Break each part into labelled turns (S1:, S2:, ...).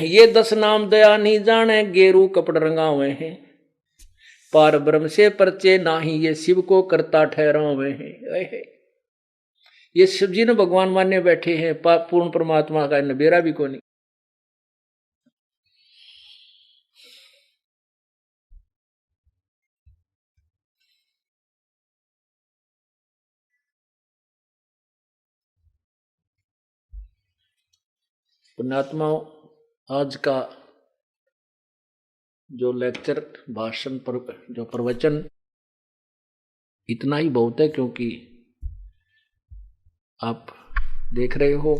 S1: ये 10 नाम दया नहीं जाने, गेरू कपड़ रंगा हुए हैं, पार ब्रह्म से परचे नाही, ये शिव को करता ठहरा हुए हैं। ये शिव जी ने भगवान माने बैठे हैं, पूर्ण परमात्मा का नबेरा भी को नहीं। पुण्यात्माओं, आज का जो लेक्चर भाषण पर जो प्रवचन, इतना ही बहुत है, क्योंकि आप देख रहे हो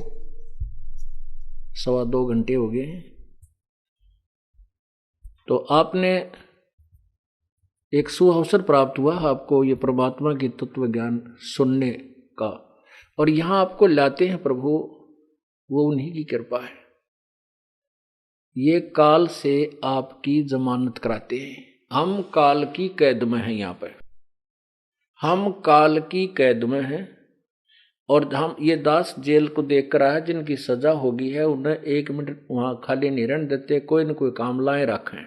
S1: 2.25 घंटे हो गए हैं। तो आपने एक सुअवसर प्राप्त हुआ आपको ये परमात्मा की तत्व ज्ञान सुनने का, और यहां आपको लाते हैं प्रभु, वो उन्हीं की कृपा है। ये काल से आपकी जमानत कराते हैं। हम काल की कैद में हैं, यहां पर हम काल की कैद में हैं, और हम ये दास जेल को देख कर आया, जिनकी सजा होगी है, उन्हें 1 मिनट वहां खाली नहीं रहने देते, कोई न कोई काम लाए रखें।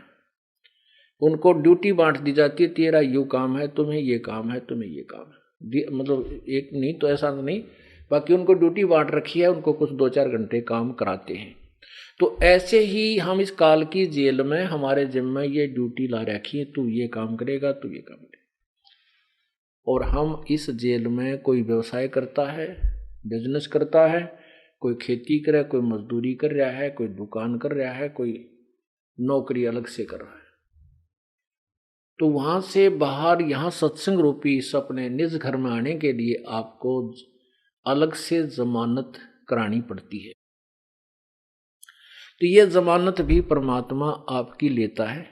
S1: उनको ड्यूटी बांट दी जाती है, तेरा यू काम है, तुम्हें ये काम है, तुम्हें ये काम है, मतलब एक नहीं तो ऐसा नहीं, बाकी उनको ड्यूटी बांट रखी है, उनको कुछ 2-4 घंटे काम कराते हैं। तो ऐसे ही हम इस काल की जेल में, हमारे जिम्मे ये ड्यूटी ला रखी है, तू ये काम करेगा, तू ये काम करेगा। और हम इस जेल में, कोई व्यवसाय करता है, बिजनेस करता है, कोई खेती कर रहा है, कोई मजदूरी कर रहा है, कोई दुकान कर रहा है, कोई नौकरी अलग से कर रहा है। तो वहां से बाहर यहां सत्संग रूपी इस अपने निज घर में आने के लिए आपको अलग से जमानत करानी पड़ती है। तो ये जमानत भी परमात्मा आपकी लेता है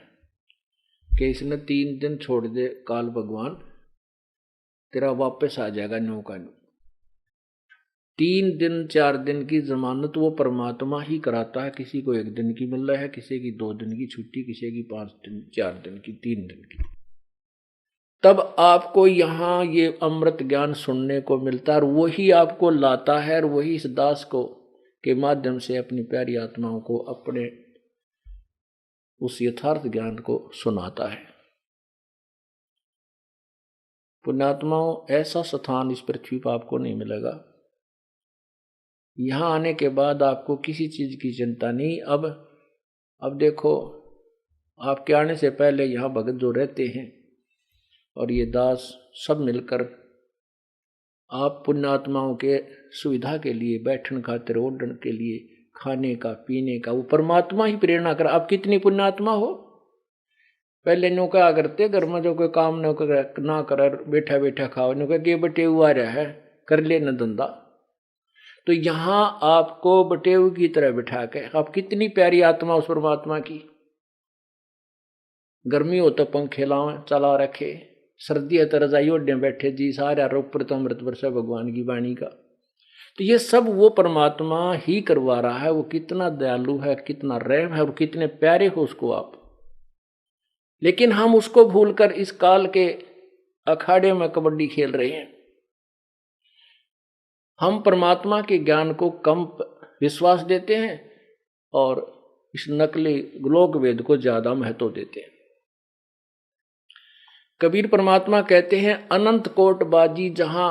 S1: कि इसने 3 दिन छोड़ दे काल भगवान, तेरा वापस आ जाएगा न्यू का न्यू। 3 दिन 4 दिन की जमानत वो परमात्मा ही कराता है। किसी को 1 दिन की मिल रहा है, किसी की 2 दिन की छुट्टी, किसी की 5 दिन, 4 दिन की, 3 दिन की। तब आपको यहाँ ये अमृत ज्ञान सुनने को मिलता है, और वही आपको लाता है, और वही इस दास को के माध्यम से अपनी प्यारी आत्माओं को अपने उस यथार्थ ज्ञान को सुनाता है। पुण्यात्माओं, ऐसा स्थान इस पृथ्वी पर आपको नहीं मिलेगा। यहां आने के बाद आपको किसी चीज की चिंता नहीं। अब देखो, आपके आने से पहले यहाँ भगत जो रहते हैं और ये दास सब मिलकर आप पुण्यात्माओं के सुविधा के लिए, बैठन खातिर, ओढ़न के लिए, खाने का, पीने का, वो परमात्मा ही प्रेरणा कर। आप कितनी पुण्यात्मा हो, पहले नो क्या करते घर में, जो कोई काम ना कर बैठा बैठा खाओ, नो क्या बटे हुआ रहा है, कर ले न धंधा। तो यहां आपको बटेऊ की तरह बिठा के, आप कितनी प्यारी आत्मा उस परमात्मा की। गर्मी हो तो पंखे लाओ चला रखे, सर्दी है तो रजाई ओढ़े बैठे जी, सारा ऊपर तो अमृत वर्षा भगवान की वाणी का। तो ये सब वो परमात्मा ही करवा रहा है। वो कितना दयालु है, कितना रहम है, और कितने प्यारे हो उसको आप। लेकिन हम उसको भूलकर इस काल के अखाड़े में कबड्डी खेल रहे हैं। हम परमात्मा के ज्ञान को कम विश्वास देते हैं और इस नकली लोक वेद को ज्यादा महत्व देते हैं। कबीर परमात्मा कहते हैं, अनंत कोट बाजी जहां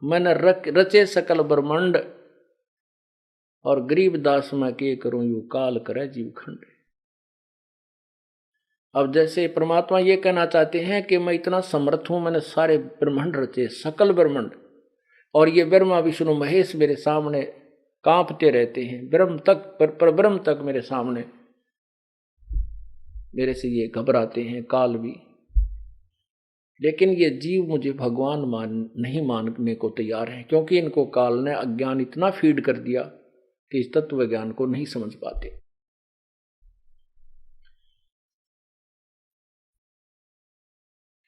S1: मन रचे सकल ब्रह्मांड, और गरीब दास में के करूं यू काल करे जीव खंड। अब जैसे परमात्मा ये कहना चाहते हैं कि मैं इतना समर्थ हूं, मैंने सारे ब्रह्मांड रचे, सकल ब्रह्मांड, और ये ब्रह्मा विष्णु महेश मेरे सामने कांपते रहते हैं। ब्रह्म तक पर ब्रह्म तक मेरे सामने, मेरे से ये घबराते हैं, काल भी। लेकिन ये जीव मुझे भगवान नहीं मानने को तैयार है, क्योंकि इनको काल ने अज्ञान इतना फीड कर दिया कि इस तत्व ज्ञान को नहीं समझ पाते।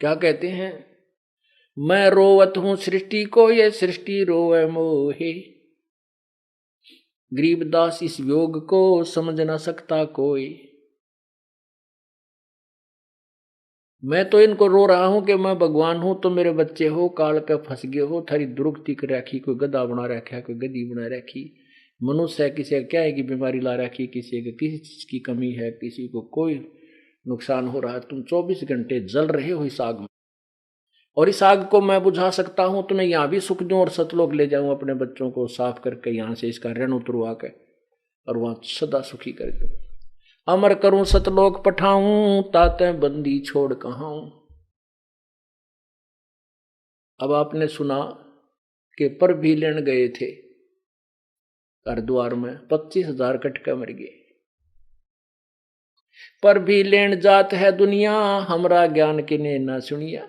S1: क्या कहते हैं, मैं रोवत हूं सृष्टि को, ये सृष्टि रोवे मोहे, गरीबदास इस योग को समझ ना सकता कोई। मैं तो इनको रो रहा हूं कि मैं भगवान हूं, तो मेरे बच्चे हो, काल के फंस गए हो, थारी दुरुक्ति कर रखी, कोई गधा बना रखा, कोई गधी बना रखी, मनुष्य है, किसी का क्या है कि बीमारी ला रखी, किसी का किसी चीज की कमी है, किसी को कोई नुकसान हो रहा है, तुम 24 घंटे जल रहे हो इस आग में। और इस आग को मैं बुझा सकता हूं, तुम्हें यहां भी सुख दूं और सतलोक ले जाऊं, अपने बच्चों को साफ करके यहां से इसका ऋण उतरवा के और वहां सदा सुखी कर दूं। अमर करूं सतलोक पठाऊं, ताते बंदी छोड़ कहां। अब आपने सुना कि पर भी लेन गए थे हरिद्वार में, 25,000 कटके मर गए। पर भी लेन जात है दुनिया, हमरा ज्ञान किने ना सुनिया।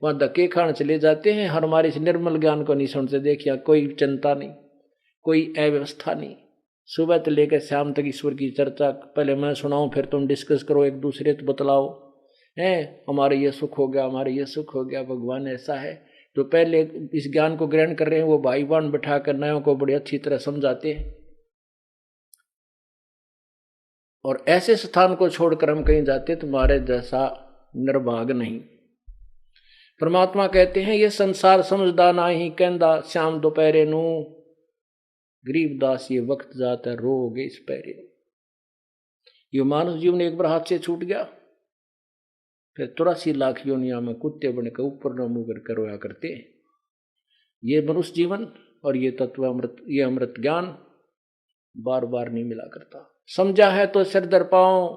S1: वहां धक्के खान चले जाते हैं, हमारे इस निर्मल ज्ञान को नहीं सुनते। देखिए कोई चिंता नहीं, कोई अव्यवस्था नहीं, सुबह से लेकर शाम तक ईश्वर की चर्चा, पहले मैं सुनाऊं फिर तुम डिस्कस करो, एक दूसरे को बतलाओ, है हमारे ये सुख हो गया, हमारे ये सुख हो गया, भगवान ऐसा है। जो पहले इस ज्ञान को ग्रहण कर रहे हैं वो भाई बहन बैठा कर नयों को बड़ी अच्छी तरह समझाते हैं। और ऐसे स्थान को छोड़कर हम कहीं जाते तुम्हारे जैसा निर्भाग नहीं। परमात्मा कहते हैं ये संसार समझदा नाही, कहंदा श्याम दोपहरे नू, गरीबदास ये वक्त जाता रोगे इस पैरे। ये मानव जीवन एक बार हाथ से छूट गया, फिर 83 लाख योनिया में कुत्ते बनकर ऊपर न मुंह करके रोया करते। ये मनुष्य जीवन और ये तत्व अमृत, ये अमृत ज्ञान बार बार नहीं मिला करता। समझा है तो सिर दर पाओ,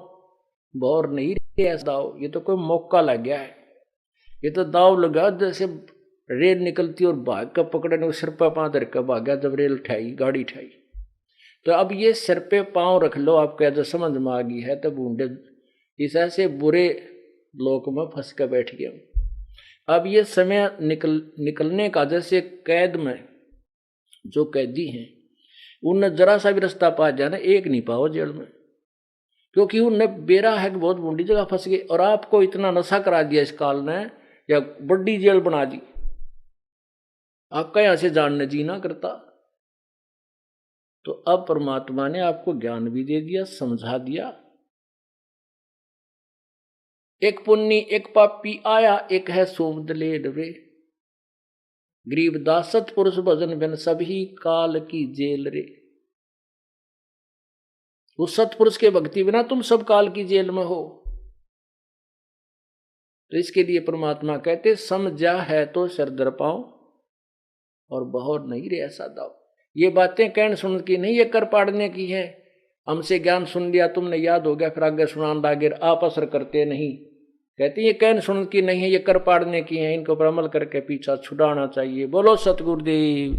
S1: बौर नहीं रहे दाव। ये तो कोई मौका लग गया है, ये तो दाव लगा जैसे रेल निकलती और भाग का पकड़ने सिर पर पांव धर कर भागा, जब रेल उठाई गाड़ी उठाई। तो अब ये सिर पे पांव रख लो, आपको जब समझ में आ गई है तब बूढ़े इस ऐसे बुरे लोक में फंस कर बैठ गए। अब ये समय निकलने का, जैसे कैद में जो कैदी हैं उनने जरा सा भी रास्ता पा जाना, एक नहीं पाओ जेल में, क्योंकि उनने बेरा है कि बहुत बूढ़ी जगह फंस गए। और आपको इतना नशा करा दिया इस काल ने, या बड़ी जेल बना दी, आपका यहां से जानने जी ना करता। तो अब परमात्मा ने आपको ज्ञान भी दे दिया, समझा दिया। एक पुण्य एक पापी आया, एक है सोम दलेर रे। गरीबदास सतपुरुष भजन बिन सभी काल की जेल रे। उस सतपुरुष के भक्ति बिना तुम सब काल की जेल में हो। तो इसके लिए परमात्मा कहते समझा है तो सिर दर पाओ और बहुत नहीं रे ऐसा दाव। ये बातें कहने सुन की नहीं, ये कर पाड़ने की है। हमसे ज्ञान सुन लिया तुमने, याद हो गया, फिर आगे सुनान लागे, आप असर करते नहीं। कहते ये कहने सुन की नहीं है, ये कर पाड़ने की है, इनको पर अमल करके पीछा छुड़ाना चाहिए। बोलो सतगुरुदेव।